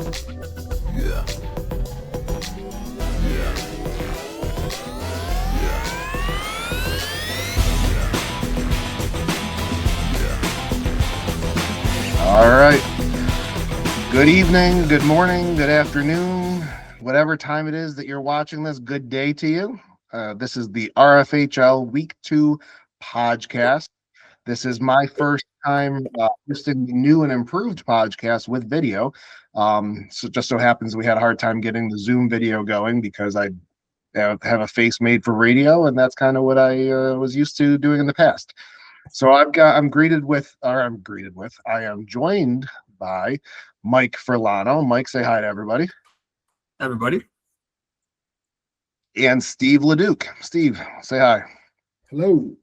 Yeah. Yeah. All right. Good evening, good morning, good afternoon, whatever time it is that you're watching this, good day to you. This is the RFHL Week 2 podcast. This is my first time hosting the new and improved podcast with video. So it just so happens we had a hard time getting the Zoom video going because I have a face made for radio, and that's kind of what I was used to doing in the past. So I am joined by Mike Furlano. Mike, say hi to everybody. Everybody. And Steve Leduc. Steve, say hi. Hello.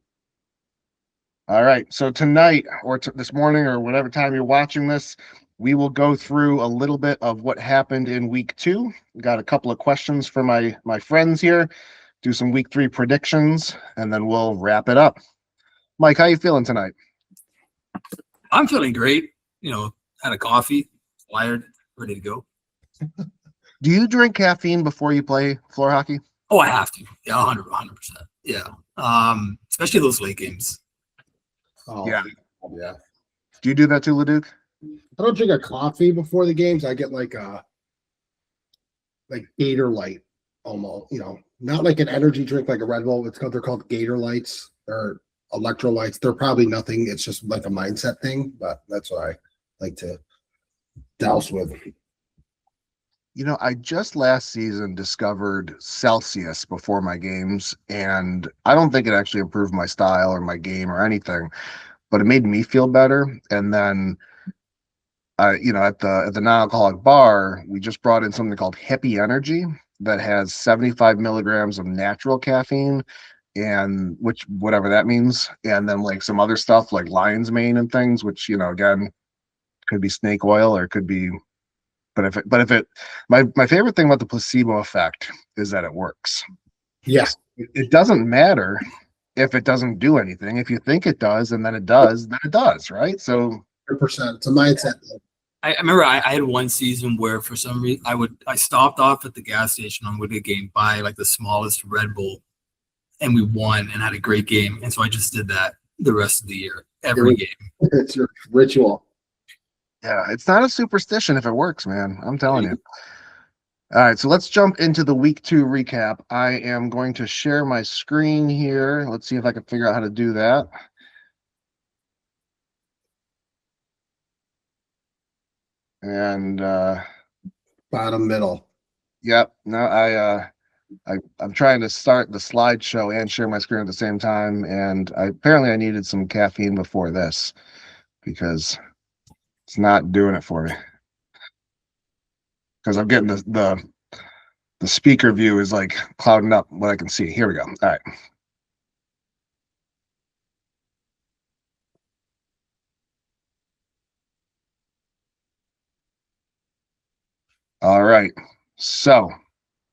All right. So tonight or this morning or whatever time you're watching this, we will go through a little bit of what happened in week 2. We got a couple of questions for my friends here, do some week 3 predictions, and then we'll wrap it up. Mike, how you feeling tonight? I'm feeling great. Had a coffee, wired, ready to go. Do you drink caffeine before you play floor hockey? Oh, I have to. Yeah, 100%. Yeah. Especially those late games. Oh, Yeah. Yeah. Do you do that too, Leduc? I don't drink a coffee before the games. I get like Gator Light almost, not like an energy drink like a Red Bull. They're called Gator Lights or electrolytes. They're probably nothing. It's just like a mindset thing, but that's what I like to douse with. I just last season discovered Celsius before my games, and I don't think it actually improved my style or my game or anything, but it made me feel better. And then, at the non-alcoholic bar, we just brought in something called Hippie Energy that has 75 milligrams of natural caffeine, and whatever that means, and then like some other stuff like lion's mane and things, which again could be snake oil or it could be. My favorite thing about the placebo effect is that it works. Yes. It doesn't matter if it doesn't do anything. If you think it does, and then it does, right? So 100%. It's a mindset. I remember I had one season where for some reason I stopped off at the gas station on Woodgate game, buy like the smallest Red Bull, and we won and had a great game. And so I just did that the rest of the year, every game. It's your ritual. yeah, it's not a superstition if it works, man. I'm telling you. All right, so let's jump into the week 2 recap. I am going to share my screen here. Let's see if I can figure out how to do that. And Bottom middle. yep, no, I'm trying to start the slideshow and share my screen at the same time, and apparently I needed some caffeine before this because it's not doing it for me. Because I'm getting the speaker view is like clouding up what I can see. Here we go. All right. All right. So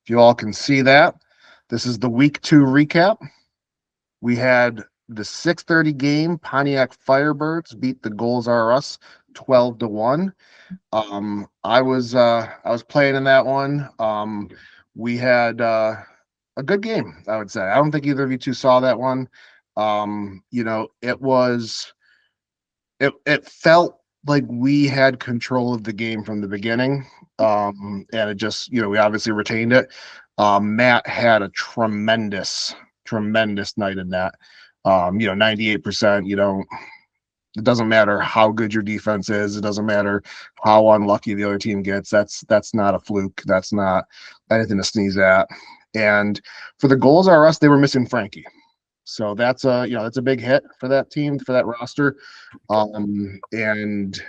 if you all can see that, this is the week 2 recap. We had the 6:30 game. Pontiac Firebirds beat the Goals R Us 12-1. I was playing in that one. We had a good game, I would say. I don't think either of you two saw that one. It felt like we had control of the game from the beginning. And it just, we obviously retained it. Matt had a tremendous night in that. 98%, it doesn't matter how good your defense is. It doesn't matter how unlucky the other team gets. That's not a fluke. That's not anything to sneeze at. And for the Goals R Us, they were missing Frankie. So that's a big hit for that team, for that roster. And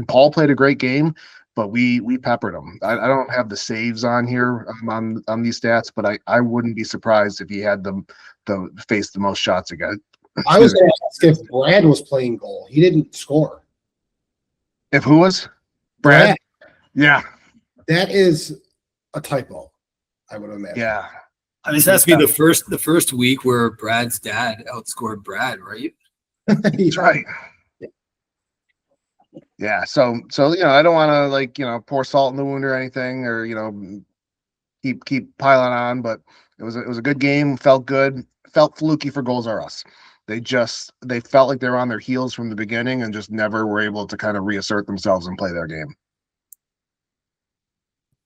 Paul played a great game, but we peppered him. I don't have the saves on here on these stats, but I wouldn't be surprised if he had the faced the most shots again. I was going to ask if Brad was playing goal. He didn't score. If who was? Brad? Yeah. That is a typo, I would imagine. Yeah. I mean, this has to be the first week where Brad's dad outscored Brad, right? That's right. Yeah, so I don't want to like pour salt in the wound or anything, or keep piling on, but it was a good game. Felt good. Felt fluky for Goals Are Us. They felt like they were on their heels from the beginning and just never were able to kind of reassert themselves and play their game.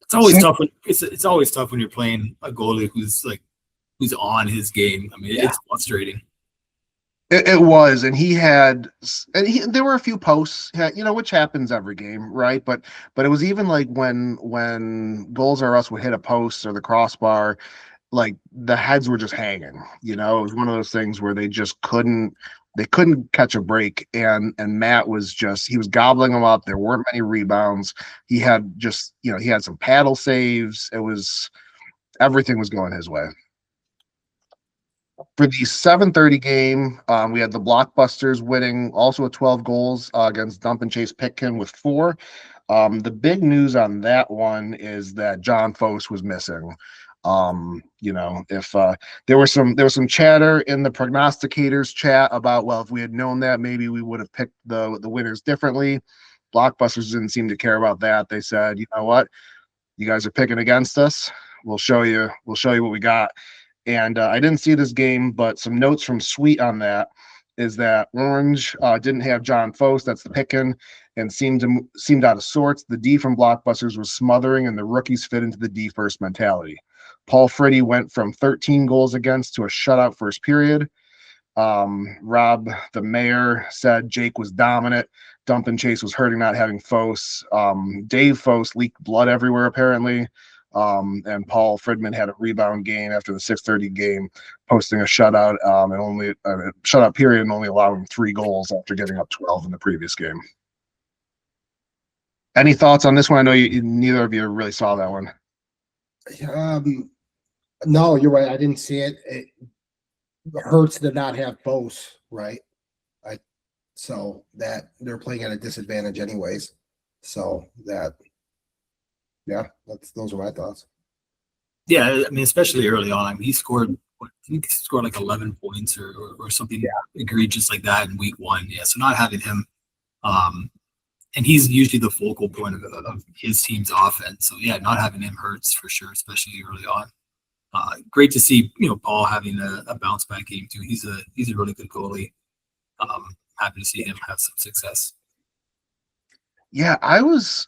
It's always tough. It's always tough when you're playing a goalie who's on his game. I mean, it's frustrating. It was, and there were a few posts, which happens every game, right? But it was even like when Goals Are Us would hit a post or the crossbar, like the heads were just hanging. It was one of those things where they couldn't catch a break, and Matt he was gobbling them up. There weren't many rebounds. He had he had some paddle saves. Everything was going his way. For the 7:30 game, we had the Blockbusters winning, also with 12 goals against Dump and Chase Pitkin with 4. The big news on that one is that John Foss was missing. If there was some chatter in the prognosticators chat about, well, if we had known that, maybe we would have picked the winners differently. Blockbusters didn't seem to care about that. They said, you know what, you guys are picking against us. We'll show you what we got. And I didn't see this game, but some notes from Sweet on that is that Orange didn't have John Foss, that's the pickin', and seemed out of sorts. The D from Blockbusters was smothering, and the rookies fit into the D first mentality. Paul Friddy went from 13 goals against to a shutout first period. Rob, the mayor, said Jake was dominant. Dump and Chase was hurting not having Foss. Dave Foss leaked blood everywhere, apparently. And Paul Fridman had a rebound game after the 6:30 game, posting a shutout and only shutout period and only allowing 3 goals after getting up 12 in the previous game. Any thoughts on this one? I know neither of you really saw that one. No, you're right. I didn't see it. It hurts to not have both, right? So that they're playing at a disadvantage anyways. So that, yeah, those are my thoughts. Yeah, I mean, especially early on. I mean, he scored like 11 points or something egregious like that in week 1. Yeah, so not having him, and he's usually the focal point of his team's offense. So yeah, not having him hurts for sure, especially early on. Great to see Paul having a bounce back game too. He's a really good goalie. Happy to see him have some success. Yeah, I was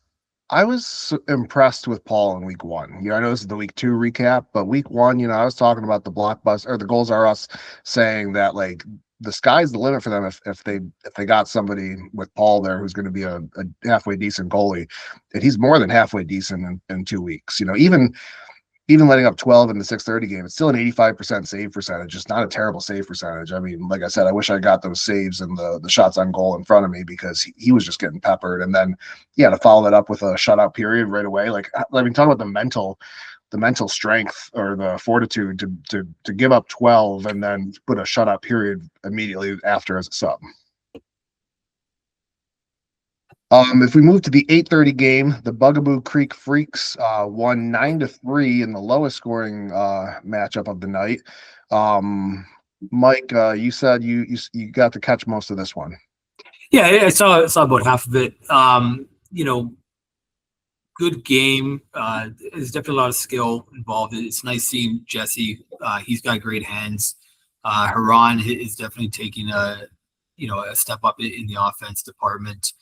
impressed with Paul in week 1. I know this is the week 2 recap, but week 1, I was talking about the Blockbuster or the Goals Are Us, saying that like the sky's the limit for them if they got somebody with Paul there who's going to be a halfway decent goalie, and he's more than halfway decent in 2 weeks. Even letting up 12 in the 6:30 game, it's still an 85% save percentage. It's not a terrible save percentage. I mean, like I said, I wish I got those saves and the shots on goal in front of me, because he was just getting peppered. And then, to follow that up with a shutout period right away. Like, I mean, talk about the mental strength or the fortitude to give up 12 and then put a shutout period immediately after as a sub. If we move to the 8:30 game, the Bugaboo Creek Freaks won 9-3 in the lowest scoring matchup of the night. Mike, you said you got to catch most of this one. Yeah, I saw about half of it. Good game. There's definitely a lot of skill involved. It's nice seeing Jesse. He's got great hands. Haran is definitely taking a step up in the offense department.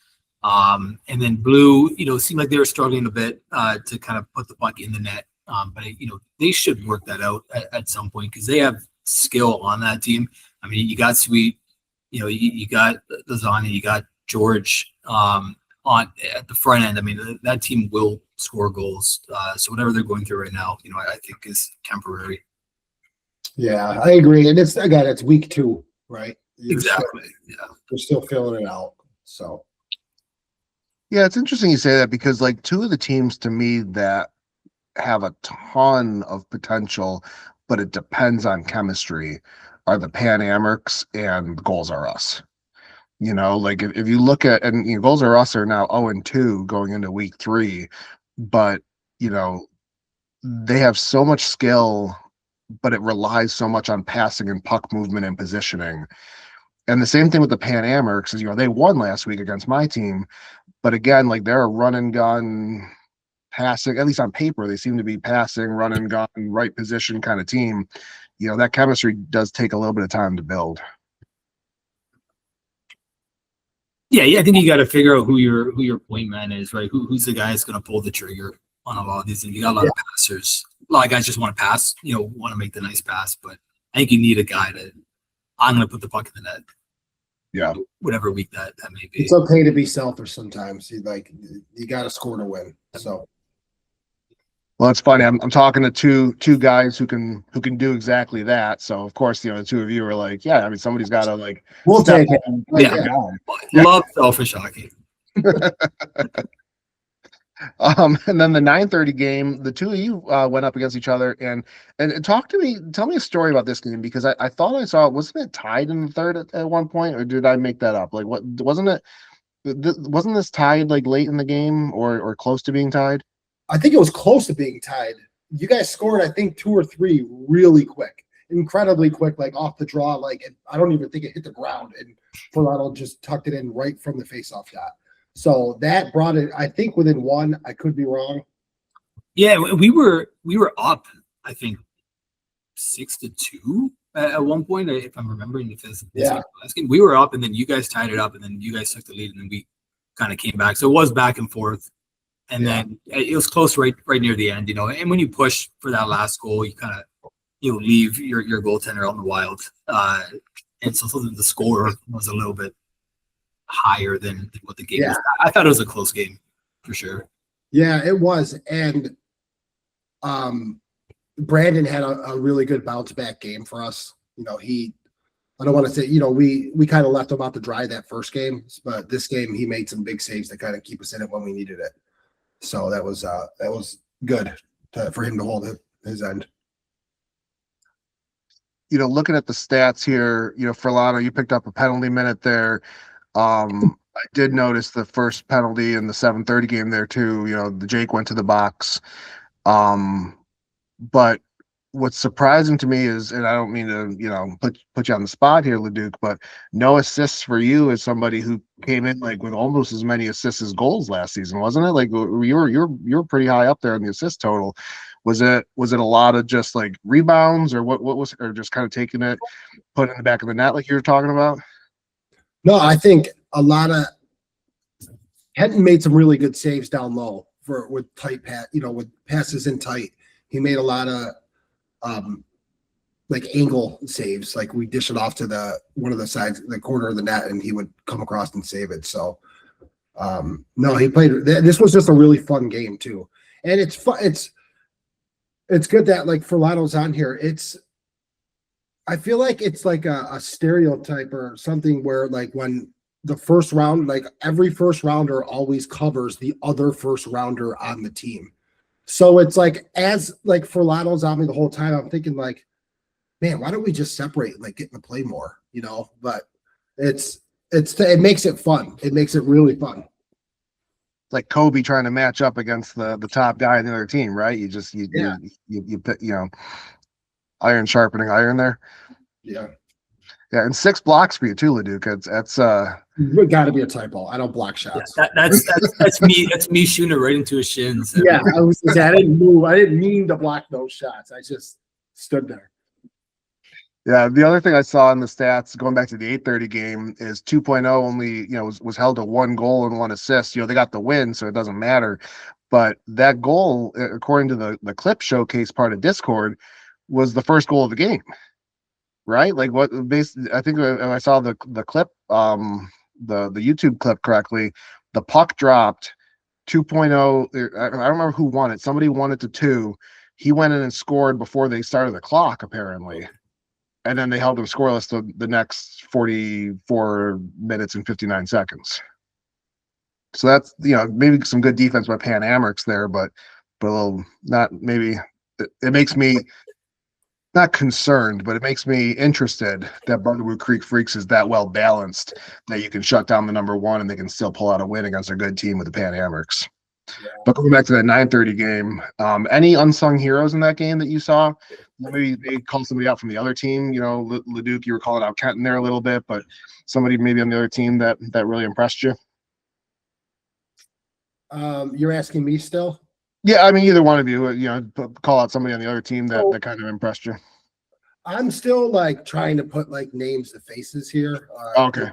And then Blue, seemed like they were struggling a bit to kind of put the puck in the net. But they should work that out at some point, because they have skill on that team. I mean, you got Sweet, you got Lasagna, you got George on at the front end. I mean, that team will score goals. So whatever they're going through right now, I think is temporary. Yeah, I agree. And it's week 2, right? Exactly. We're still filling it out. So. Yeah, it's interesting you say that, because like 2 of the teams to me that have a ton of potential, but it depends on chemistry, are the Pan Americs and Goals Are Us. Like if you look at, and Goals Are Us are now 0-2 going into week 3, but they have so much skill, but it relies so much on passing and puck movement and positioning. And the same thing with the Pan Americs is, they won last week against my team, But again, like they're a run and gun passing, at least on paper, they seem to be passing, run and gun, right position kind of team. That chemistry does take a little bit of time to build. Yeah, I think you got to figure out who your point man is, right? Who's the guy that's going to pull the trigger on a lot of these things. You got a lot of passers. A lot of guys just want to pass, want to make the nice pass, but I think you need a guy that I'm going to put the puck in the net. Yeah. Whatever week that may be. It's okay to be selfish sometimes. You got to score to win. So. Well, it's funny. I'm talking to two guys who can do exactly that. So of course, the two of you are like, yeah, I mean, somebody's got to like. We'll take it. Love selfish hockey. And then the 9:30 game, the two of you went up against each other, and tell me a story about this game, because I thought I saw, wasn't it tied in the third at one point, or did I make that up? Like, what wasn't this tied like late in the game or close to being tied? I think it was close to being tied. You guys scored, I think, 2 or 3 really quick, incredibly quick, like off the draw. Like I don't even think it hit the ground, and Ferraro just tucked it in right from the faceoff shot. So that brought it, I think, within 1. I could be wrong. Yeah, we were up, I think, 6-2 at one point, if I'm remembering. Last game, we were up, and then you guys tied it up, and then you guys took the lead, and then we kind of came back. So it was back and forth. And then it was close right near the end, And when you push for that last goal, you kind of leave your goaltender on the wild, and so the score was a little bit higher than what the game was. I thought it was a close game for sure. Yeah, it was, and Brandon had a really good bounce back game for us. I don't want to say we kind of left him out to dry that first game, but this game he made some big saves to kind of keep us in it when we needed it. So that was good for him to hold his end. Looking at the stats here, Furlano, you picked up a penalty minute there. I did notice the first penalty in the 7:30 game there too. The Jake went to the box. But what's surprising to me is, and I don't mean to, put you on the spot here, Leduc, but no assists for you as somebody who came in like with almost as many assists as goals last season, wasn't it? Like you're pretty high up there in the assist total. Was it a lot of just like rebounds, or what was, or just kind of taking it, putting it in the back of the net like you were talking about? No, I think a lot of Henton made some really good saves down low with tight with passes in tight. He made a lot of like angle saves, like we dish it off to one of the sides, the corner of the net, and he would come across and save it. So no, he played. This was just a really fun game too, and it's fun. It's good that like Furlano's on here. I feel like it's like a stereotype or something where like when the first round, like every first rounder always covers the other first rounder on the team. So it's like, as like Furlano's on me the whole time, I'm thinking like, man, why don't we just separate and like get in the play more, but it makes it fun. It makes it really fun. It's like Kobe trying to match up against the top guy in the other team, right? You iron sharpening iron there. Yeah. Yeah. And 6 blocks for you too, Leduc. It's It got to be a typo. I don't block shots. Yeah, that's me. That's me shooting it right into his shins. Yeah, I didn't move. I didn't mean to block those shots. I just stood there. Yeah, the other thing I saw in the stats going back to the 8:30 game is 2.0 only, was held to 1 goal and 1 assist. They got the win, so it doesn't matter. But that goal, according to the clip showcase part of Discord, was the first goal of the game. Right? Like I think I saw the clip, the YouTube clip correctly, the puck dropped 2.0. I don't remember who won it. Somebody won it to 2. He went in and scored before they started the clock, apparently. And then they held him scoreless the next 44 minutes and 59 seconds. So that's, maybe some good defense by Pan Americs there, but a little not, maybe it makes me not concerned, but it makes me interested that Butterwood Creek Freaks is that well balanced that you can shut down the number 1 and they can still pull out a win against a good team with the Pan Americs. Yeah. But going back to that 9:30 game, any unsung heroes in that game that you saw? Maybe they called somebody out from the other team. Leduc, you were calling out Kenton there a little bit, but somebody maybe on the other team that really impressed you. You're asking me still? Yeah, I mean, either one of you, call out somebody on the other team that, So- that kind of impressed you. I'm still like trying to put like names to faces here. Okay.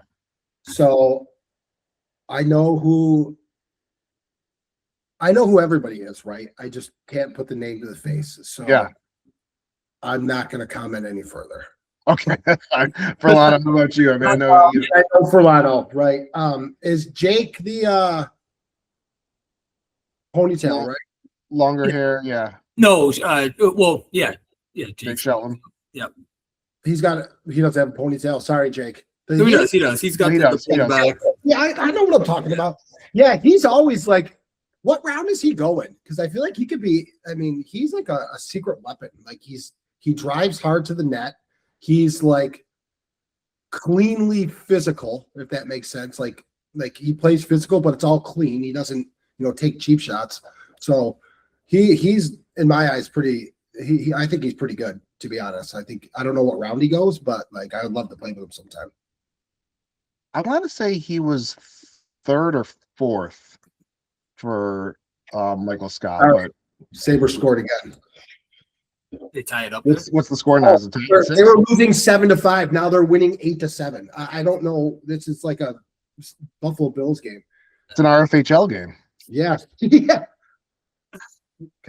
So I know who everybody is, right? I just can't put the name to the face. So Yeah. I'm not going to comment any further. Okay. Furlano, how about you? I mean, I know you. I know Furlano, right? Is Jake the ponytail, right? Longer Yeah. hair, yeah. No, well, yeah, Jake Jake. Shelton. He doesn't have a ponytail. Sorry, Jake. No, he does. He does. He's got He the does, he pull does. back. Yeah, I know what I'm talking about. Yeah, he's always like, what round is he going? Because I feel like he could be, I mean, he's like a secret weapon. Like he drives hard to the net. He's like cleanly physical, if that makes sense. Like he plays physical, but it's all clean. He doesn't, take cheap shots. So he's in my eyes I think he's pretty good, to be honest. I don't know what round he goes, but like I would love to play with him sometime. I want to say he was third or fourth for Michael Scott. All But right. Sabre scored again. They tie it up. what's the score now? Is it 10-6? They were losing 7-5. Now they're winning 8-7. I don't know. This is like a Buffalo Bills game. It's an RFHL game. Yeah. Yeah.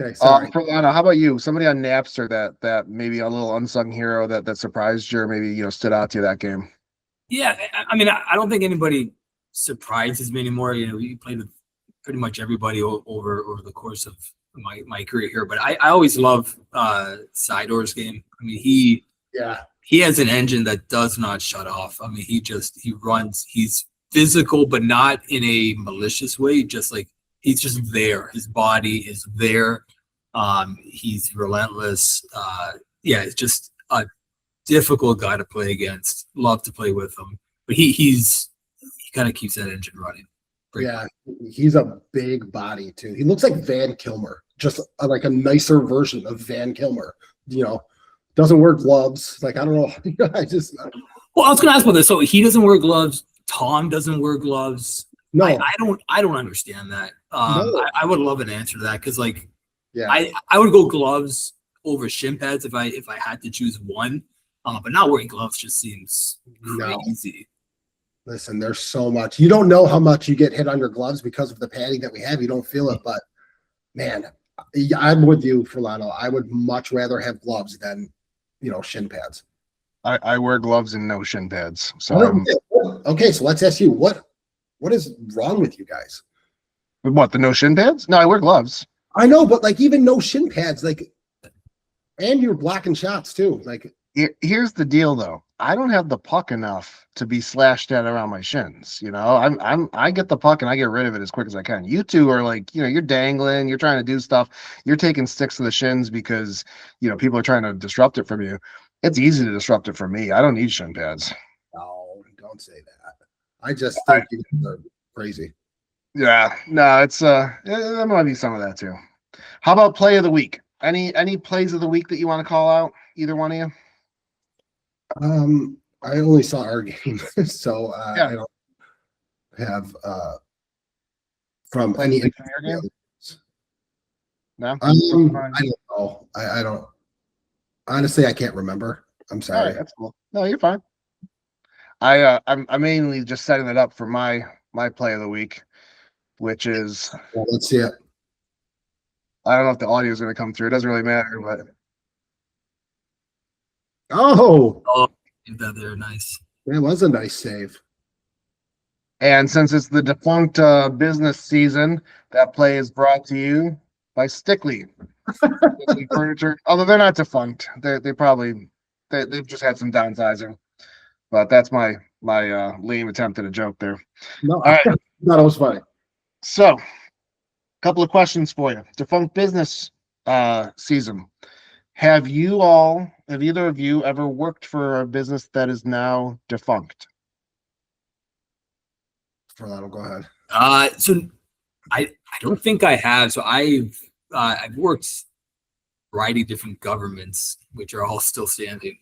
Okay. Sorry. Furlano, how about you? Somebody on Napster that maybe a little unsung hero that surprised you or maybe stood out to you that game. Yeah, I mean, I don't think anybody surprises me anymore. We played with pretty much everybody over the course of my career here, but I always love Sidor's game. I mean, he has an engine that does not shut off. I mean, he runs. He's physical, but not in a malicious way. Just like he's just there. His body is there. He's relentless. It's just a difficult guy to play against. Love to play with him, but he kind of keeps that engine running. Yeah, he's a big body too. He looks like Van Kilmer, just like a nicer version of Van Kilmer. Doesn't wear gloves. Like I don't know. Well, I was going to ask about this. So he doesn't wear gloves. Tom doesn't wear gloves. No, I don't understand that. No. I would love an answer to that because yeah, I would go gloves over shin pads if I had to choose one. But not wearing gloves just seems crazy. Listen, there's so much. You don't know how much you get hit on your gloves because of the padding that we have. You don't feel it, but man, I'm with you, Furlano. I would much rather have gloves than shin pads. I wear gloves and no shin pads. So Okay, so let's ask you what is wrong with you guys? what, the no shin pads? No, I wear gloves. I know, but like even no shin pads, like, and you're blocking shots too. Like, Here's the deal though. I don't have the puck enough to be slashed at around my shins. I get the puck and I get rid of it as quick as I can. You two are like, you're dangling, you're trying to do stuff, you're taking sticks to the shins because people are trying to disrupt it from you. It's easy to disrupt it from me. I don't need shin pads. no, don't say that. I just think you guys are crazy. Yeah, no, it's there might be some of that too. How about play of the week? Any plays of the week that you want to call out? Either one of you? I only saw our game, so Yeah. I don't have from any From your game? No. I don't know. I don't honestly I can't remember. I'm All sorry. right, that's cool. No, you're fine. I'm mainly just setting it up for my play of the week, which is Well, let's see it. I don't know if the audio is going to come through. It doesn't really matter, but Oh, That they're nice. that was a nice save. and since it's the defunct business season, that play is brought to you by Stickley Furniture. Although they're not defunct, they've just had some downsizing. But that's my lame attempt at a joke there. No, All right. I thought it was funny. So, a couple of questions for you. Defunct business season. Have either of you ever worked for a business that is now defunct? Furlano, go ahead. So I don't think I have. So I've worked a variety of different governments, which are all still standing.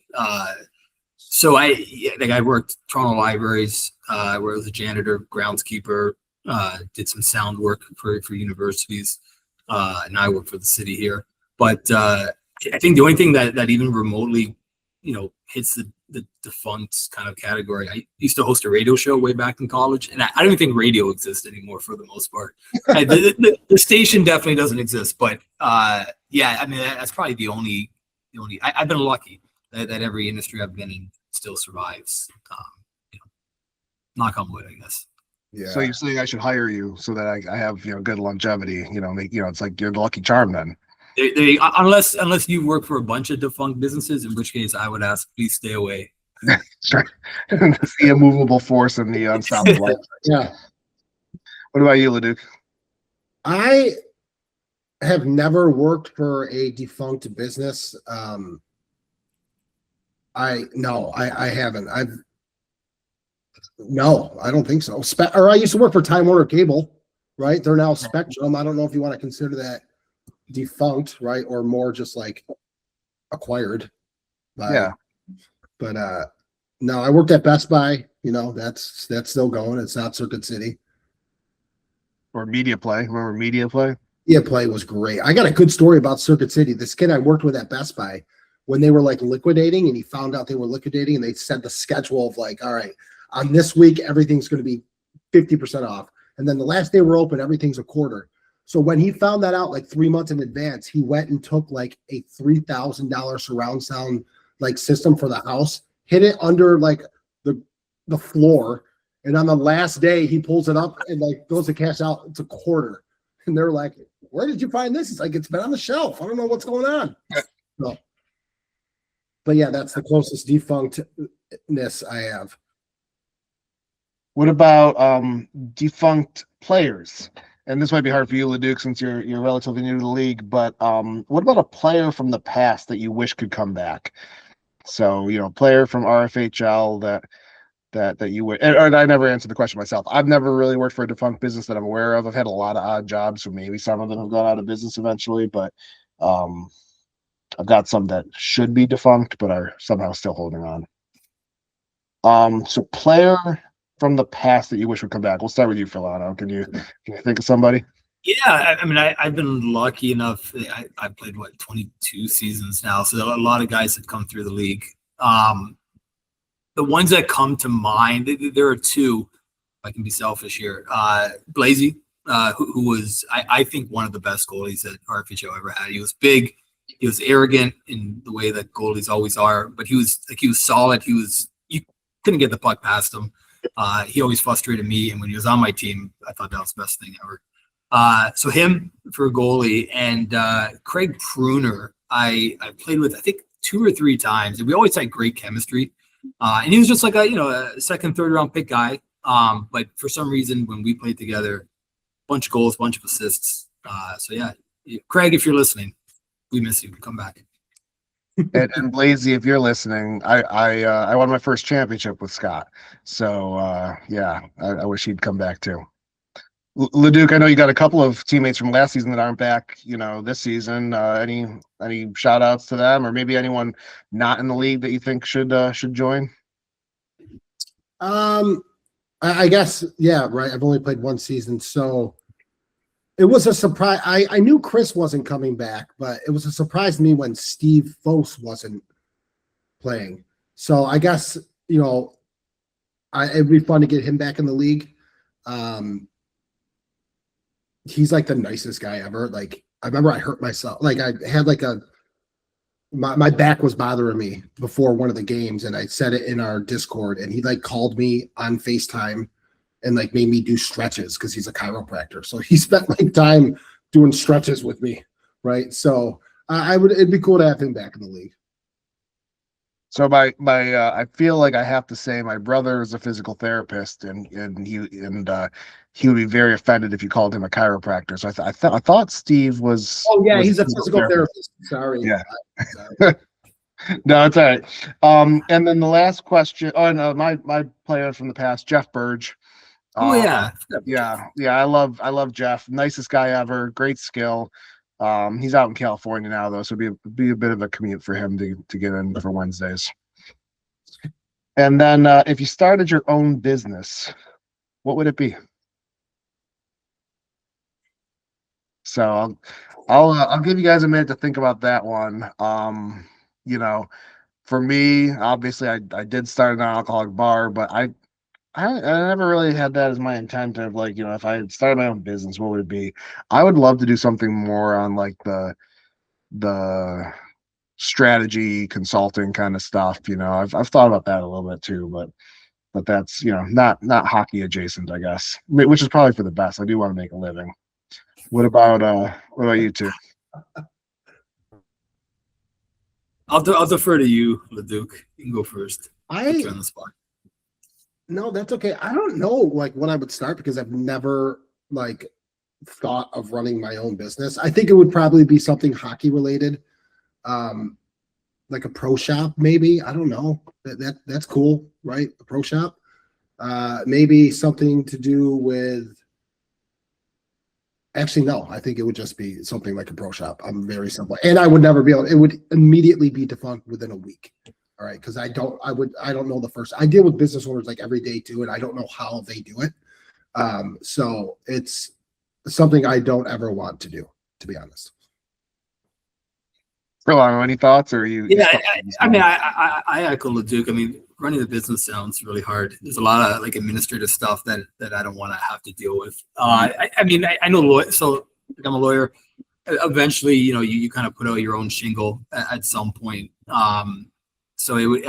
So I worked Toronto Libraries, where I was a janitor, groundskeeper, did some sound work for universities, and I work for the city here. But I think the only thing that even remotely, hits the defunct kind of category. I used to host a radio show way back in college, and I don't even think radio exists anymore for the most part. The station definitely doesn't exist, but yeah, I mean that's probably the only. I've been lucky that every industry I've been in still survives. Knock on wood, I guess. Yeah. So you're saying I should hire you so that I have good longevity. It's like you're the lucky charm then. Unless you work for a bunch of defunct businesses, in which case I would ask, please stay away. Sure. The immovable force and the unstoppable. Yeah. What about you, Leduc? I have never worked for a defunct business. I haven't. No, I don't think so. I used to work for Time Warner Cable, right? They're now Spectrum. I don't know if you want to consider that defunct, right? Or more just like acquired. Yeah. But no, I worked at Best Buy. That's still going. It's not Circuit City. Or Media Play. Remember Media Play? Media Play was great. I got a good story about Circuit City. This kid I worked with at Best Buy, when they were like liquidating, and he found out they were liquidating, and they sent the schedule of like, all right, on this week, everything's going to be 50% off. And then the last day we're open, everything's a quarter. So when he found that out like 3 months in advance, he went and took like a $3,000 surround sound like system for the house, hid it under like the floor. And on the last day, he pulls it up and like goes to cash out. It's a quarter. And they're like, where did you find this? It's like, it's been on the shelf. I don't know what's going on. So, but yeah, that's the closest defunctness I have. What about defunct players? And this might be hard for you, Leduc, since you're relatively new to the league. But what about a player from the past that you wish could come back? So player from RFHL that you would. And I never answered the question myself. I've never really worked for a defunct business that I'm aware of. I've had a lot of odd jobs, so maybe some of them have gone out of business eventually. But I've got some that should be defunct, but are somehow still holding on. So player from the past that you wish would come back. We'll start with you, Philano. Can you think of somebody? Yeah, I mean, I've been lucky enough. I played 22 seasons now, so a lot of guys have come through the league. The ones that come to mind, there are two. If I can be selfish here, Blazy, who was I think one of the best goalies that RFHL ever had. He was big, he was arrogant in the way that goalies always are, but he was solid. You couldn't get the puck past him. He always frustrated me, and when he was on my team, I thought that was the best thing ever. So him for a goalie, and Craig Pruner, I played with I think 2 or 3 times, and we always had great chemistry. And he was just like a second, third round pick guy. But for some reason, when we played together, bunch of goals, bunch of assists. So yeah, Craig, if you're listening, we miss you. Come back. And Blazy, if you're listening, I won my first championship with Scott. So yeah, I wish he'd come back too. Leduc, I know you got a couple of teammates from last season that aren't back, this season. Any shout outs to them, or maybe anyone not in the league that you think should join? I guess, yeah, right. I've only played 1 season, so it was a surprise. I knew Chris wasn't coming back, but it was a surprise to me when Steve Fose wasn't playing. So I guess, it'd be fun to get him back in the league. He's like the nicest guy ever. Like, I remember I hurt myself. Like, I had like my back was bothering me before one of the games, and I said it in our Discord, and he like called me on FaceTime and like made me do stretches because he's a chiropractor. So he spent like time doing stretches with me, right? So it'd be cool to have him back in the league. So I feel like I have to say my brother is a physical therapist, and he would be very offended if you called him a chiropractor. So I thought Steve was. Oh yeah, he's a physical therapist. Sorry. Yeah. Sorry. No, it's all right. And then the last question. Oh no, my player from the past, Jeff Burge. Oh yeah. Yeah. I love Jeff. Nicest guy ever. Great skill. He's out in California now though, so it'd be a bit of a commute for him to get in for Wednesdays. And then if you started your own business, what would it be? So I'll give you guys a minute to think about that one. You know, for me, obviously, I did start an alcoholic bar, but I never really had that as my intent of like, if I had started my own business, what would it be? I would love to do something more on like the strategy consulting kind of stuff. I've thought about that a little bit too, but that's not hockey adjacent, I guess, which is probably for the best. I do want to make a living. What about you two? I'll defer to you, Leduc. You can go first. Put you on the spot. No, that's okay. I don't know like what I would start because I've never like thought of running my own business. I think it would probably be something hockey related. Like a pro shop, maybe. I don't know. That's cool, right? A pro shop. Maybe something to do with actually no, I think it would just be something like a pro shop. I'm very simple. And I would never be able, it would immediately be defunct within a week. All right. Cause I don't know the first. I deal with business owners like every day too, and I don't know how they do it. So it's something I don't ever want to do, to be honest. Rolando, any thoughts, or you? Yeah, I echo Leduc. I mean, running the business sounds really hard. There's a lot of like administrative stuff that I don't want to have to deal with. I know so like, I'm a lawyer. Eventually, you kind of put out your own shingle at some point. So it would,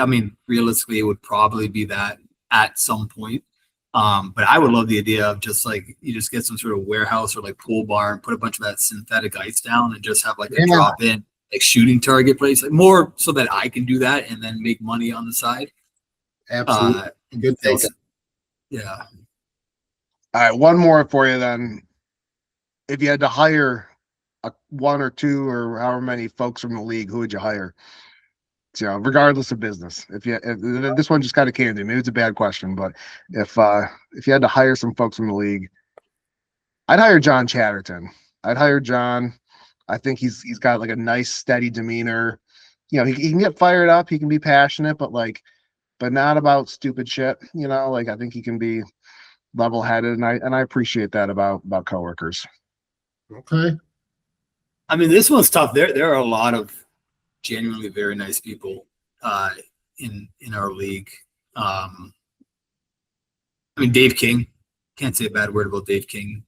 realistically, it would probably be that at some point. But I would love the idea of just like you just get some sort of warehouse or like pool bar and put a bunch of that synthetic ice down and just have like a drop in. Like shooting target place, like more so that I can do that and then make money on the side. Absolutely. Good thinking. Yeah. All right, one more for you then. If you had to hire one or two or however many folks from the league, who would you hire? So, regardless of business. If this one just kind of came to me, maybe it's a bad question, but if you had to hire some folks from the league, I'd hire John Chatterton. I'd hire John. I think he's got like a nice steady demeanor. He can get fired up, he can be passionate, but not about stupid shit. Like I think he can be level-headed, and I appreciate that about coworkers. Okay. This one's tough. There are a lot of genuinely very nice people in our league. Dave King, can't say a bad word about Dave King.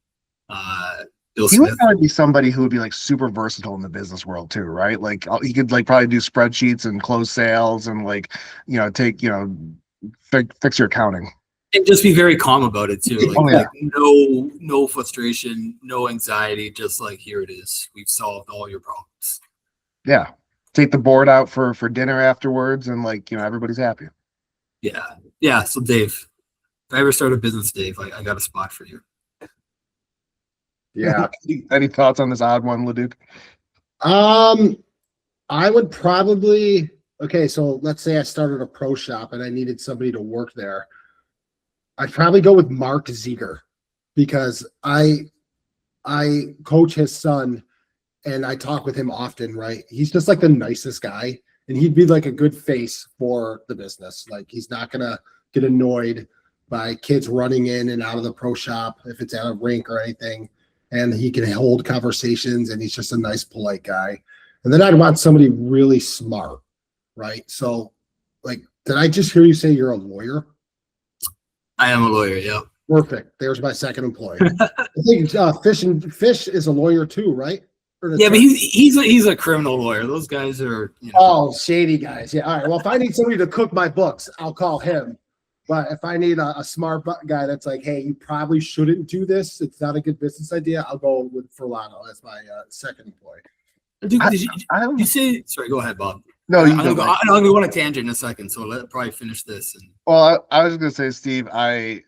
Bill He Smith. would probably be somebody who would be like super versatile in the business world too, right? Like he could like probably do spreadsheets and close sales and like take fix your accounting and just be very calm about it too. Like, Oh, yeah. like no frustration, no anxiety. Just like here it is, we've solved all your problems. Yeah, take the board out for dinner afterwards, and like everybody's happy. Yeah. So Dave, if I ever start a business, Dave, I got a spot for you. Yeah. Any thoughts on this odd one, Leduc? I would probably so let's say I started a pro shop and I needed somebody to work there. I'd probably go with Mark Ziegler because I coach his son and I talk with him often, right? He's just like the nicest guy and he'd be like a good face for the business. Like he's not gonna get annoyed by kids running in and out of the pro shop if it's at a rink or anything. And he can hold conversations and he's just a nice, polite guy. And then I'd want somebody really smart, right? So, like, did I just hear you say you're a lawyer? I am a lawyer, yeah. Perfect. There's my second employee. I think Fish is a lawyer too, right? Yeah, but he's a criminal lawyer. Those guys are shady guys. Yeah. All right. Well, if I need somebody to cook my books, I'll call him. But if I need a smart guy that's like, hey, you probably shouldn't do this. It's not a good business idea. I'll go with Furlano as my second employee. Did you say? Sorry, go ahead, Bob. No, I'm gonna go on a tangent in a second. So let's probably finish this. Well, I was gonna say, Steve, I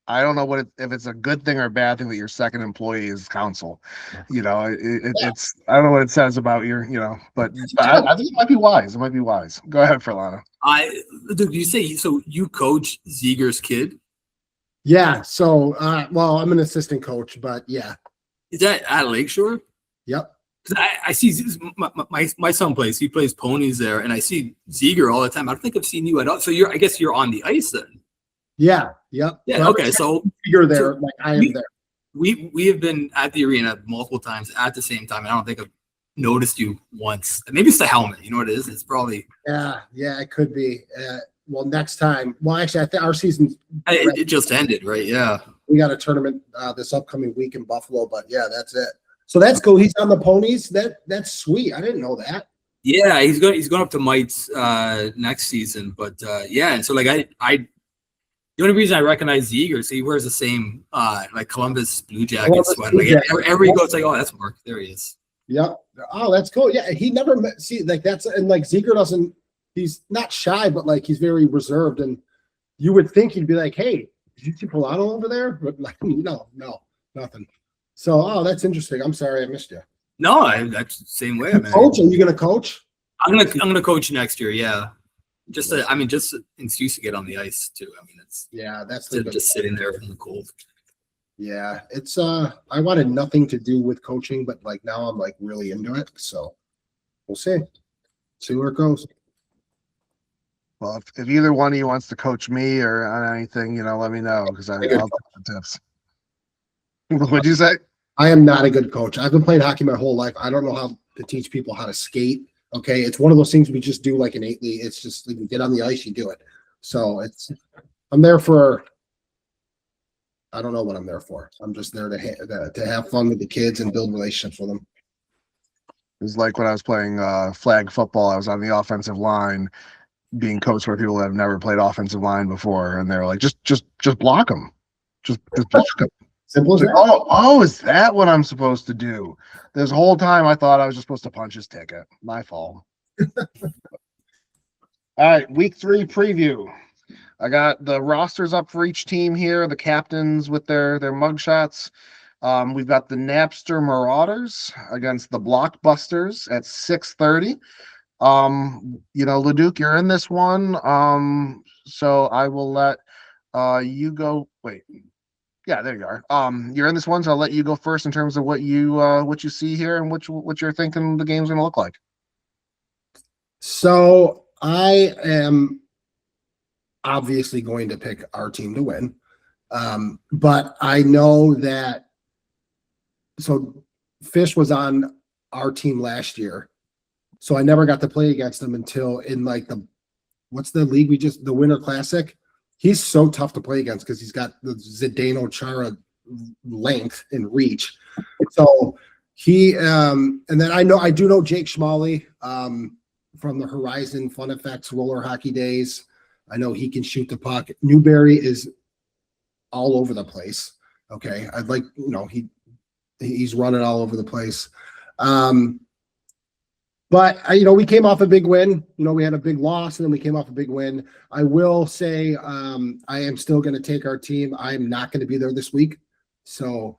don't know if it's a good thing or a bad thing that your second employee is counsel. It's I don't know what it says about your, but I think it might be wise. It might be wise. Go ahead, Furlano. Did you say so? You coach Ziegler's kid? Yeah. So, well, I'm an assistant coach, but yeah. Is that at Lakeshore? Yep. Because I see my son plays. He plays ponies there, and I see Ziegler all the time. I don't think I've seen you at all. So I guess you're on the ice then. Yeah. Yep. Yeah. Okay. So you're there. Like I am there. we have been at the arena multiple times at the same time. And I don't think I've noticed you once. Maybe it's the helmet. You know what it is? It's probably Yeah, it could be. Well, next time. Well, actually, I think our season. it just ended, right? Yeah. We got a tournament this upcoming week in Buffalo, but yeah, that's it. So that's cool. He's on the ponies. That's sweet. I didn't know that. Yeah, he's going up to Mites next season, but yeah, and so like I the only reason I recognize Ziegler is he wears the same like Columbus Blue Jacket sweater. Like every he goes like, oh, that's Mark. There he is. Yeah. Oh, that's cool. Yeah, he never see like that's and like Ziegler doesn't. He's not shy, but like he's very reserved, and you would think he'd be like, "Hey, did you see Polano over there?" But like, no, nothing. So, that's interesting. I'm sorry I missed you. No, that's the same way. Man. Coach, are you gonna coach? I'm gonna coach next year. Yeah, just an excuse to get on the ice too. I mean, it's that's just sitting there from the cold. Yeah, it's I wanted nothing to do with coaching, but like now I'm like really into it. So we'll see where it goes. Well, if either one of you wants to coach me or on anything, let me know because I'll take the tips. What'd you say? I am not a good coach. I've been playing hockey my whole life. I don't know how to teach people how to skate. Okay, it's one of those things we just do like innately. It's just like you get on the ice, you do it. So I'm there for. I don't know what I'm there for. I'm just there to have fun with the kids and build relationships with them. It was like when I was playing flag football. I was on the offensive line, being coached by people that have never played offensive line before, and they're like, just block them, just block them. Simple as that. Oh, is that what I'm supposed to do? This whole time I thought I was just supposed to punch his ticket. My fault. All right, week 3 preview. I got the rosters up for each team here, the captains with their mugshots. We've got the Napster Marauders against the Blockbusters at 6:30. Leduc, you're in this one. So I will let you go. Wait. Yeah, there you are. You're in this one, so I'll let you go first in terms of what you see here and what you're thinking the game's gonna look like. So I am obviously going to pick our team to win. But I know that Fish was on our team last year. So I never got to play against him until in like what's the league the Winter Classic? He's so tough to play against because he's got the Zdeno Chara length and reach. So he and then I do know Jake Schmalley from the Horizon Fun Effects roller hockey days. I know he can shoot the puck. Newberry is all over the place. Okay. I'd like, he's running all over the place. But we came off a big win. We had a big loss, and then we came off a big win. I will say I am still going to take our team. I am not going to be there this week. So,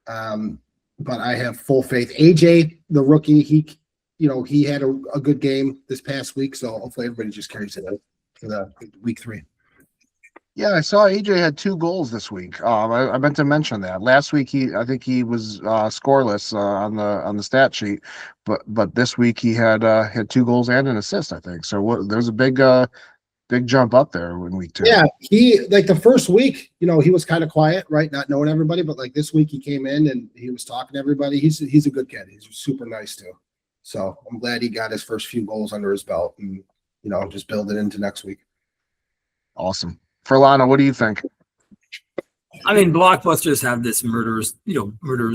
but I have full faith. AJ, the rookie, he had a good game this past week. So hopefully everybody just carries it out for the week 3. Yeah, I saw AJ had 2 goals this week. I meant to mention that. Last week I think he was scoreless on the stat sheet, but this week he had 2 goals and an assist, I think. So there's a big jump up there in week 2. Yeah, he like the first week, he was kind of quiet, right, not knowing everybody, but like this week he came in and he was talking to everybody. He's a good kid. He's super nice too. So I'm glad he got his first few goals under his belt and just build it into next week. Awesome. Furlano, what do you think? I mean, Blockbusters have this murderers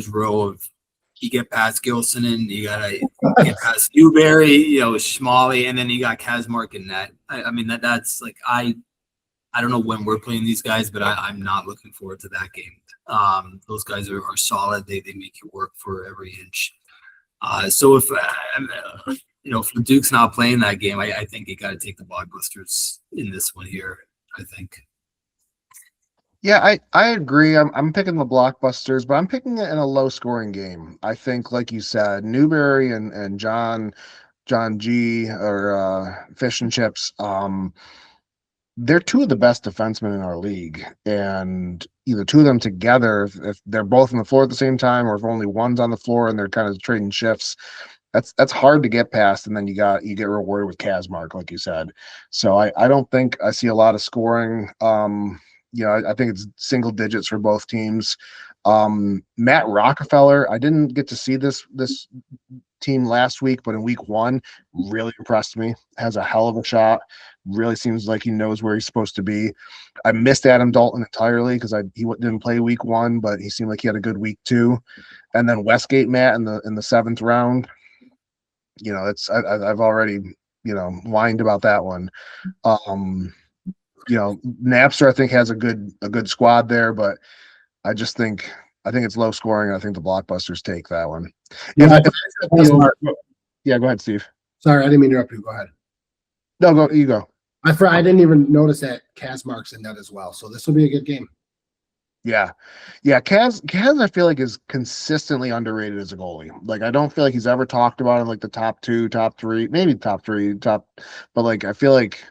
row of you get past Gilson and you gotta get past Newberry, Schmalley, and then you got Kazmark and net. I mean that's like I don't know when we're playing these guys, but I'm not looking forward to that game. Those guys are solid. They make you work for every inch. So if the Duke's not playing that game, I think you got to take the Blockbusters in this one here. I think. Yeah, I agree. I'm picking the Blockbusters, but I'm picking it in a low scoring game. I think, like you said, Newberry and John G or Fish and Chips, they're 2 of the best defensemen in our league, and either 2 of them together, if they're both on the floor at the same time, or if only one's on the floor and they're kind of trading shifts, that's hard to get past. And then you get rewarded with Kazmark, like you said. So I don't think I see a lot of scoring. I think it's single digits for both teams. Matt Rockefeller, I didn't get to see this team last week, but in week 1, really impressed me. Has a hell of a shot. Really seems like he knows where he's supposed to be. I missed Adam Dalton entirely because he didn't play week 1, but he seemed like he had a good week 2. And then Westgate Matt in the 7th round. I've already whined about that one. Napster I think has a good squad there, but I think it's low scoring. I think the Blockbusters take that one. Yeah, Yeah, go ahead, Steve. sorry, I didn't mean to interrupt you. Go ahead. No, you go. I didn't even notice that Kazmark's in that as well. So this will be a good game. Yeah. Kaz, I feel like is consistently underrated as a goalie. Like I don't feel like he's ever talked about in like the top 2, top 3, maybe top 3, but like I feel like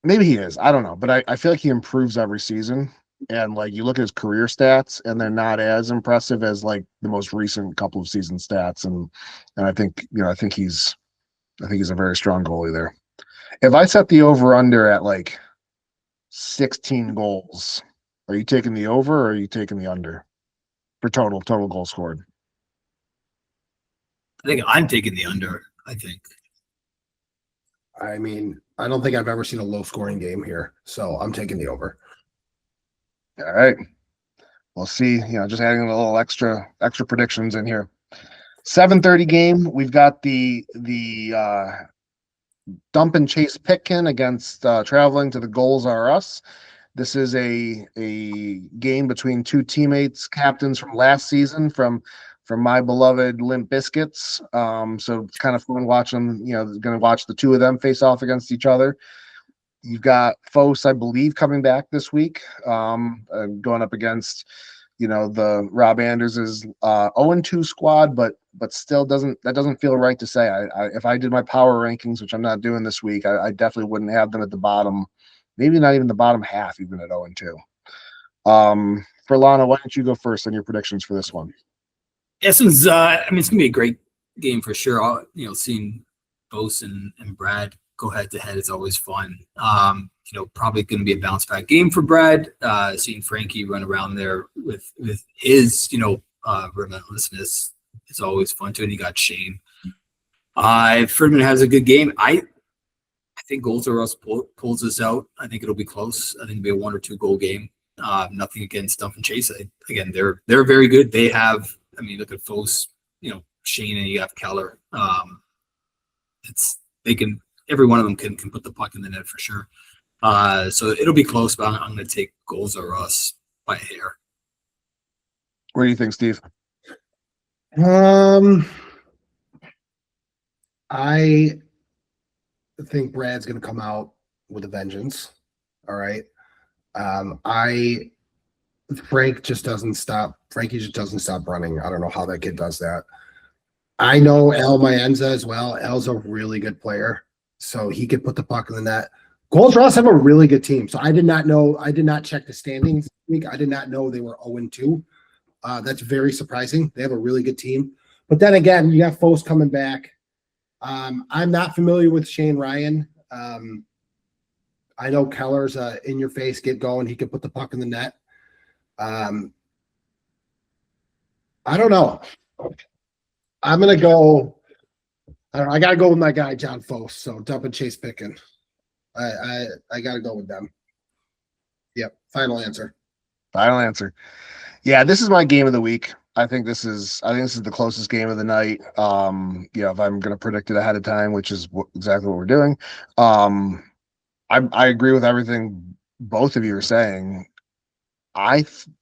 maybe he is. I don't know, but I feel like he improves every season. And like you look at his career stats, and they're not as impressive as like the most recent couple of season stats. And I think he's a very strong goalie there. If I set the over under at like 16 goals, are you taking the over or are you taking the under for total goals scored? I think I'm taking the under. I mean, I don't think I've ever seen a low scoring game here. So I'm taking the over. All right. We'll see. Just adding a little extra predictions in here. 7:30 game. We've got the Dump and Chase Pitkin against traveling to the Goals Are Us. This is a game between 2 teammates, captains from last season from my beloved Limp Biscuits. So it's kind of fun watching them. Going to watch the 2 of them face off against each other. You've got Fos, I believe, coming back this week, going up against, the Rob Anders's 0-2 squad, but still doesn't feel right to say. If I did my power rankings, which I'm not doing this week, I definitely wouldn't have them at the bottom, maybe not even the bottom half, even at 0-2. For Lana, why don't you go first on your predictions for this one? This one's, it's gonna be a great game for sure. Seeing Fos and Brad go head to head is always fun. Probably going to be a bounce back game for Brad. Seeing Frankie run around there with his relentlessness is always fun too. And you got Shane. If Ferdinand has a good game, I think Goals Are Us pulls this out. I think it'll be close. I think it'll be a 1 or 2 goal game. Nothing against Dump and Chase. Again, they're very good. They have. Look at Fos. Shane, and you have Keller. Every one of them can put the puck in the net for sure. So it'll be close, but I'm going to take Goals Are Us by a hair. What do you think, Steve? I think Brad's going to come out with a vengeance. All right. Frankie just doesn't stop running. I don't know how that kid does that. I know El Maenza as well. El's a really good player, so he could put the puck in the net. Goals Are Us have a really good team. So I did not know. I did not check the standings this week. I did not know they were 0-2. That's very surprising. They have a really good team. But then again, you got Fos coming back. I'm not familiar with Shane Ryan. I know Keller's in your face, get going. He can put the puck in the net. I don't know. I'm gonna go. I gotta go with my guy John Fos. So Dump and Chase Pitkin. I gotta go with them. Yep. Final answer. Yeah, this is my game of the week. I think this is the closest game of the night. If I'm gonna predict it ahead of time, which is exactly what we're doing. I agree with everything both of you are saying. I think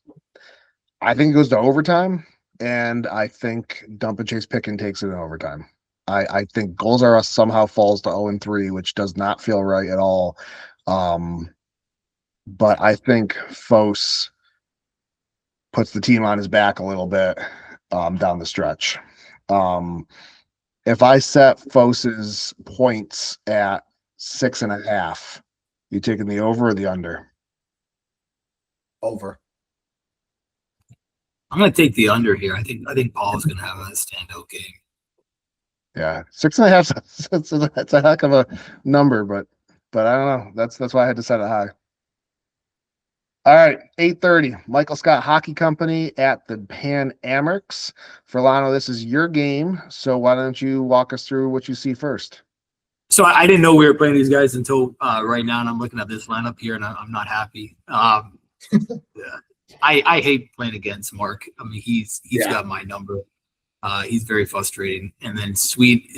it goes to overtime, and I think Dump and Chase Pitkin takes it in overtime. I think Goals Are Us somehow falls to 0-3, which does not feel right at all. But I think Fos puts the team on his back a little bit down the stretch. If I set Fos's points at 6.5, you taking the over or the under? Over. I'm going to take the under here. I think Paul's going to have a standout game. Yeah, 6.5. That's a heck of a number, but I don't know. That's why I had to set it high. All right, 8:30. Michael Scott Hockey Company at the Pan Amerks. Furlano, this is your game, so why don't you walk us through what you see first? So I didn't know we were playing these guys until right now, and I'm looking at this lineup here, and I'm not happy. Yeah. I hate playing against Mark. I mean, he's got my number. He's very frustrating. And then Sweet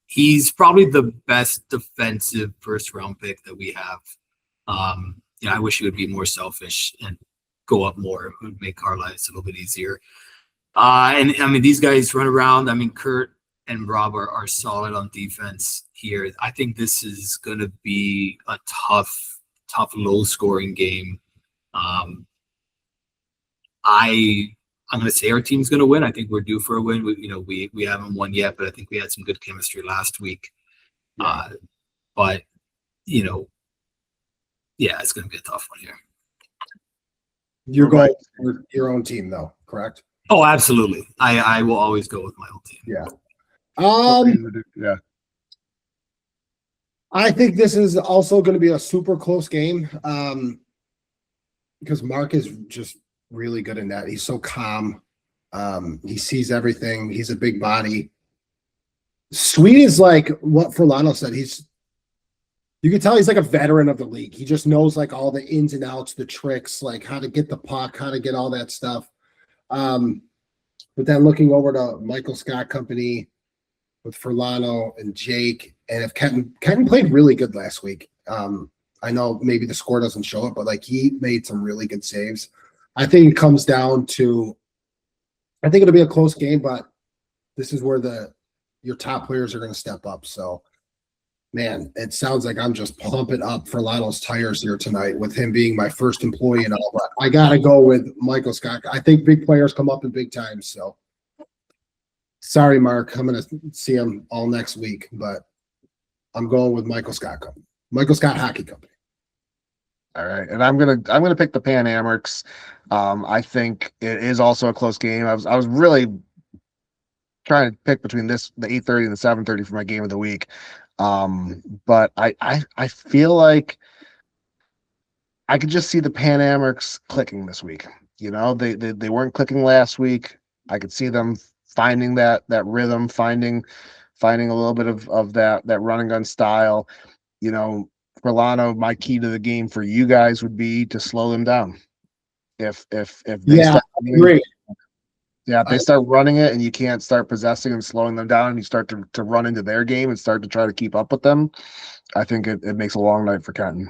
he's probably the best defensive first round pick that we have. I wish he would be more selfish and go up more. It would make our lives a little bit easier. And I mean, these guys run around. I mean, Kurt and Rob are solid on defense here. I think this is going to be a tough, low scoring game. I'm going to say our team's going to win. I think we're due for a win. We haven't won yet, but I think we had some good chemistry last week. But it's going to be a tough one here. You're going with your own team, though, correct? Oh, absolutely. I will always go with my own team. Yeah. I think this is also going to be a super close game because Mark is just really good in that. He's so calm. He sees everything. He's a big body. Sweet is like what Furlano said. You can tell he's like a veteran of the league. He just knows like all the ins and outs, the tricks, like how to get the puck, how to get all that stuff. But then looking over to Michael Scott Company with Furlano and Jake, and if Kenton played really good last week. I know maybe the score doesn't show it, but like he made some really good saves. I think it comes down to, I think it'll be a close game, but this is where your top players are going to step up. So, man, it sounds like I'm just pumping up Furlano's tires here tonight with him being my first employee and all, but I got to go with Michael Scott. I think big players come up in big times. So, sorry, Mark, I'm going to see him all next week, but I'm going with Michael Scott Company, Michael Scott Hockey Company. All right, and I'm gonna pick the Pan Amerks. I think it is also a close game. I was really trying to pick between the 8:30 and the 7:30 for my game of the week, but I feel like I could just see the Pan Amerks clicking this week. They weren't clicking last week. I could see them finding that rhythm, finding a little bit of that run and gun style. Furlano, my key to the game for you guys would be to slow them down. If they start running, if they start running it and you can't start possessing and slowing them down and you start to run into their game and start to try to keep up with them, I think it makes a long night for Kenton.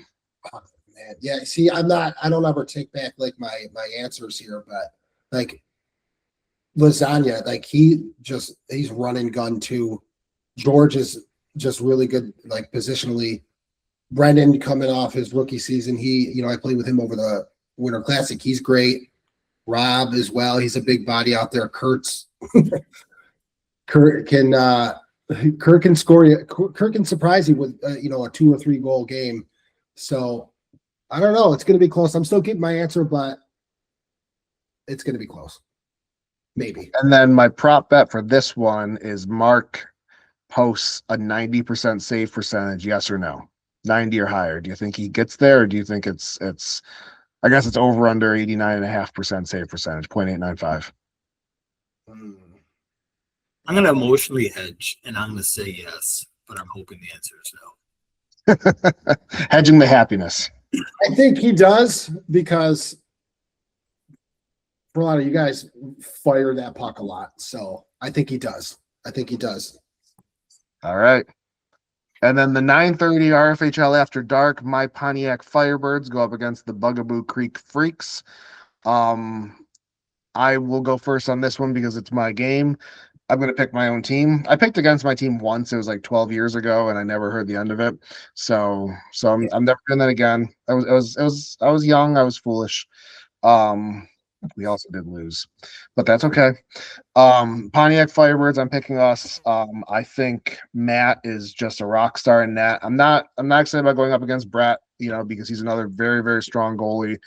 Oh, man. Yeah, see, I don't ever take back like my answers here, but like Lasagna, like he's running gun too. George is just really good, like positionally. Brendan coming off his rookie season, I played with him over the Winter Classic. He's great. Rob as well. He's a big body out there. Kurt can score you. Kurt can surprise you with a 2 or 3 goal game. So I don't know. It's going to be close. I'm still keeping my answer, but it's going to be close. Maybe. And then my prop bet for this one is Mark posts a 90% save percentage. Yes or no? 90 or higher. Do you think he gets there, or do you think it's I guess it's over under 89.5% save percentage, 0.895? I'm gonna emotionally hedge and I'm gonna say yes, but I'm hoping the answer is no. Hedging the happiness. I think he does because for a lot of you guys fire that puck a lot. So I think he does. All right. And then the 9:30 RFHL After Dark, my Pontiac Firebirds go up against the Bugaboo Creek Freaks. I will go first on this one because it's my game. I'm going to pick my own team. I picked against my team once. It was like 12 years ago, and I never heard the end of it. So I'm never doing that again. I was young. I was foolish. We also did lose, but that's okay. Pontiac Firebirds, I'm picking us. I think Matt is just a rock star in that. I'm not excited about going up against Brett, because he's another very, very strong goalie.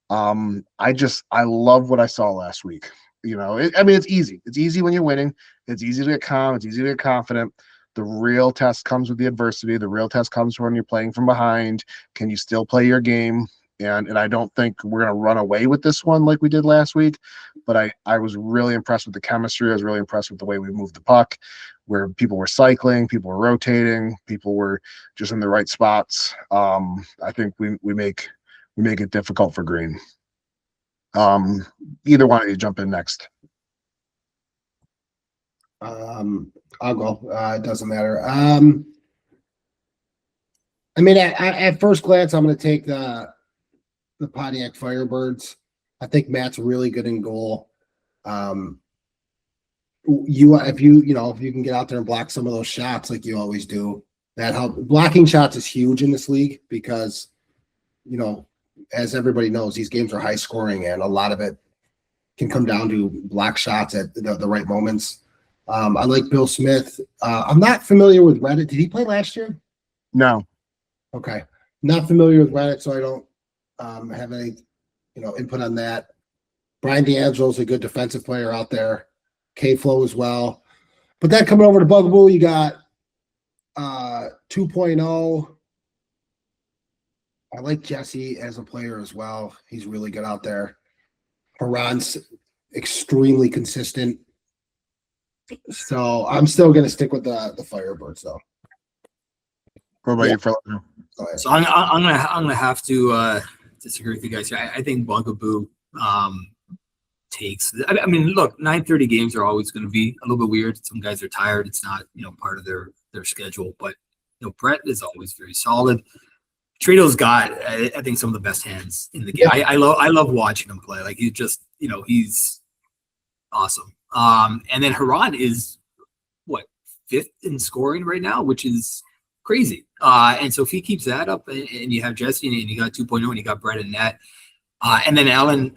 I love what I saw last week. It's easy. It's easy when you're winning. It's easy to get calm. It's easy to get confident. The real test comes with the adversity. The real test comes when you're playing from behind. Can you still play your game and I don't think we're going to run away with this one like we did last week. But I was really impressed with the chemistry. I was really impressed with the way we moved the puck, where people were cycling, people were rotating, people were just in the right spots. I think we make it difficult for Green. Either one of you jump in next. I'll go. It doesn't matter. I mean, at first glance, I'm going to take the Pontiac Firebirds. I think Matt's really good in goal. If you can get out there and block some of those shots like you always do, that help. Blocking shots is huge in this league because, as everybody knows, these games are high scoring and a lot of it can come down to block shots at the right moments. I like Bill Smith. I'm not familiar with Reddit. Did he play last year? No. Okay. Not familiar with Reddit, so I don't have any, input on that. Brian D'Angelo's a good defensive player out there. K-Flow as well. But then coming over to Bugaboo, you got 2.0. I like Jesse as a player as well. He's really good out there. Haran's extremely consistent. So I'm still going to stick with the Firebirds, though. What about you, Phil? So I'm gonna have to disagree with you guys here. I think Bugaboo takes. I mean, look, 9:30 games are always going to be a little bit weird. Some guys are tired. It's not part of their schedule. But Brett is always very solid. Trito's got I think some of the best hands in the game. Yeah. I love watching him play. Like he's just he's awesome. And then Haran is what, 5th in scoring right now, which is crazy. And so if he keeps that up, and you have Jesse and you got 2.0 and you got Brett and net, and then Ellen,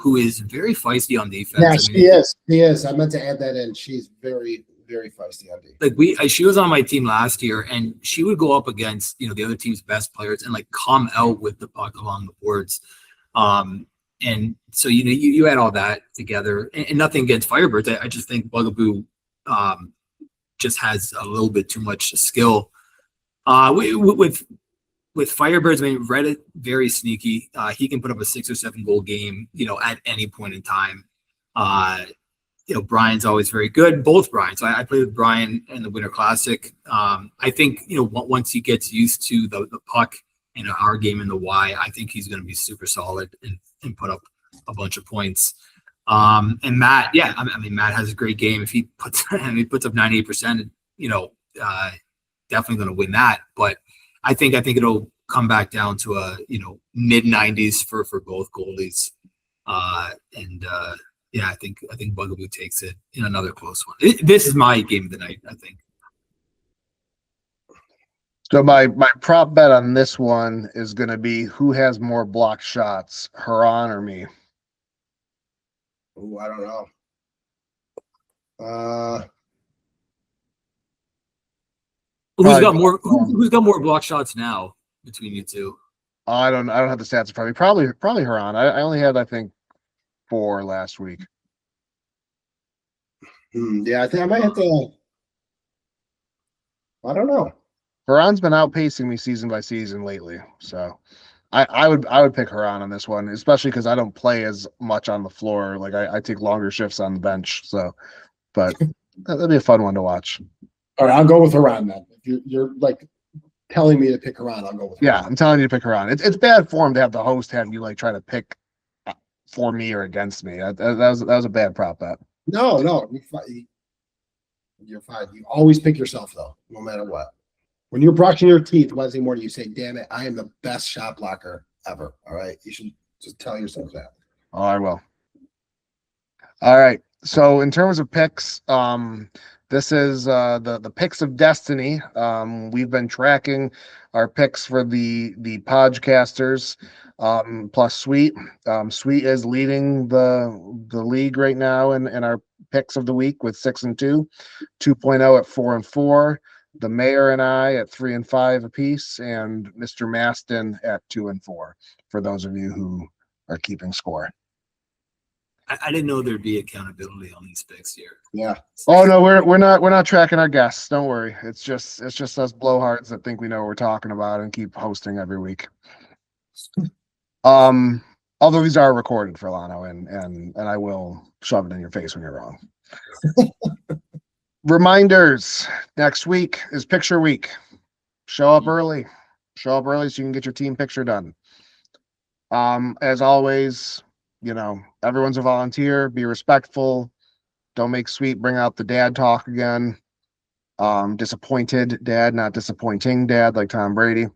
who is very feisty on defense. Yeah, she is. She is. I meant to add that in. She's very, very feisty on defense. Like she was on my team last year, and she would go up against the other team's best players and like come out with the puck along the boards. And so you add all that together, and nothing against Firebirds. I just think Bugaboo just has a little bit too much skill. With Firebirds, I mean, Reddit very sneaky. He can put up a 6 or 7 goal game, at any point in time. Brian's always very good. Both Brian's. I played with Brian in the Winter Classic. I think once he gets used to the puck in our game in the Y, I think he's going to be super solid and put up a bunch of points. And Matt, yeah, I mean, Matt has a great game. If he puts up 98%, definitely going to win that. But I think it'll come back down to a mid 90s for both goalies. Yeah, I think Bugaboo takes it in another close one. This is my game of the night, I think. So my prop bet on this one is going to be who has more block shots, Haran or me. Ooh, I don't know. Who's got more block shots now between you two? I don't have the stats in front of me. Probably Haran. I only had, I think, 4 last week. Yeah, I think I might have to. I don't know. Haran's been outpacing me season by season lately, so I would pick Haran on this one, especially because I don't play as much on the floor. Like I take longer shifts on the bench, so. But that'd be a fun one to watch. All right, I'll go with Haran then. If you're like telling me to pick Haran, I'll go with Haran. Yeah, I'm telling you to pick Haran. It's bad form to have the host have you like try to pick for me or against me. That was a bad prop bet. No, you're fine. You always pick yourself though, no matter what. When you're brushing your teeth Wednesday morning, you say, "Damn it, I am the best shot blocker ever." All right, you should just tell yourself that. Oh, I will. All right. So in terms of picks, this is the picks of destiny. We've been tracking our picks for the podcasters, plus Sweet. Sweet is leading the league right now in our picks of the week with 6 and 2, 2.0 at 4 and 4. The mayor and I at 3 and 5 apiece, and Mr. Maston at 2 and 4. For those of you who are keeping score. I didn't know there'd be accountability on these picks here. Yeah. Oh no, we're not tracking our guests. Don't worry. It's just us blowhards that think we know what we're talking about and keep hosting every week. Although these are recorded for Lano, and I will shove it in your face when you're wrong. Reminders: next week is picture week. Show up early. Show up early so you can get your team picture done. As always, everyone's a volunteer. Be respectful. Don't make sweet. Bring out the dad talk again. Disappointed dad, not disappointing dad, like Tom Brady.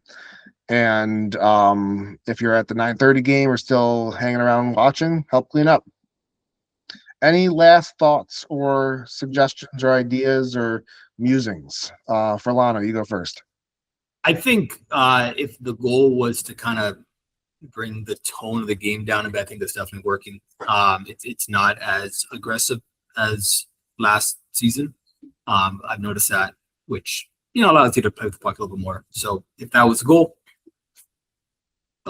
And if you're at the 9:30 game or still hanging around watching, help clean up. Any last thoughts or suggestions or ideas or musings? For Lano, you go first. I think if the goal was to kind of bring the tone of the game down a bit, I think that's definitely working. It's not as aggressive as last season. I've noticed that, which allows you to play with the puck a little bit more. So if that was the goal,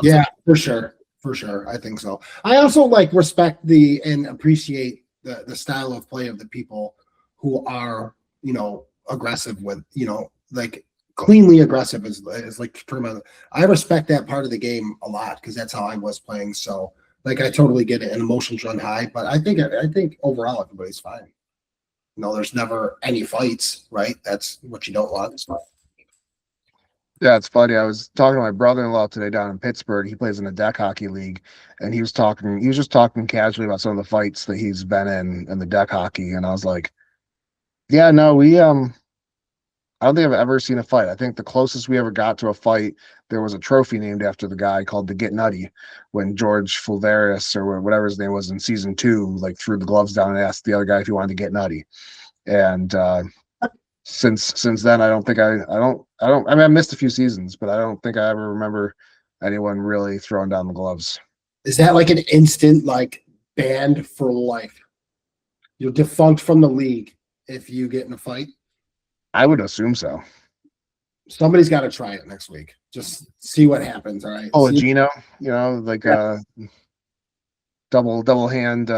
yeah, for sure, I think so. I also respect and appreciate the style of play of the people who are aggressive with cleanly aggressive is term. I respect that part of the game a lot because that's how I was playing. So I totally get it, and emotions run high. But I think overall everybody's fine. There's never any fights, right? That's what you don't want. Yeah, it's funny. I was talking to my brother-in-law today down in Pittsburgh. He plays in a deck hockey league, and he was just talking casually about some of the fights that he's been in the deck hockey. And I was like, yeah, no, I don't think I've ever seen a fight. I think the closest we ever got to a fight, there was a trophy named after the guy called the Get Nutty when George Fulveris or whatever his name was in season 2, threw the gloves down and asked the other guy if he wanted to get nutty. And since then, I don't think I mean, I missed a few seasons, but I don't think I ever remember anyone really throwing down the gloves. Is that an instant banned for life? You're defunct from the league if you get in a fight? I would assume so. Somebody's got to try it next week. Just see what happens. All right. Oh, Gino, double hand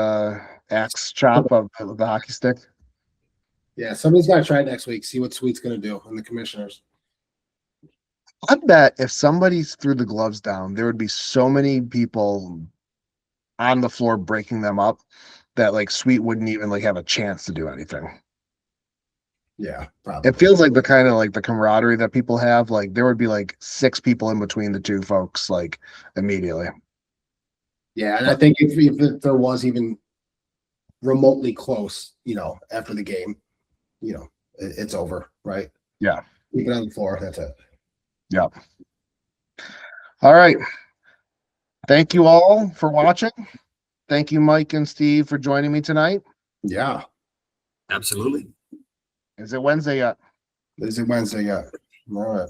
axe chop of the hockey stick. Yeah, somebody's got to try it next week. See what Sweet's going to do and the commissioners. I bet if somebody threw the gloves down, there would be so many people on the floor breaking them up that Sweet wouldn't even have a chance to do anything. Yeah, probably. It feels like the kind of the camaraderie that people have. There would be 6 people in between the two folks immediately. Yeah, and I think if there was even remotely close, after the game, it's over, right? Yeah. Keep it on the floor. That's it. Yeah. All right. Thank you all for watching. Thank you, Mike and Steve, for joining me tonight. Yeah. absolutely. Is it Wednesday yet? Is it Wednesday yet? All right.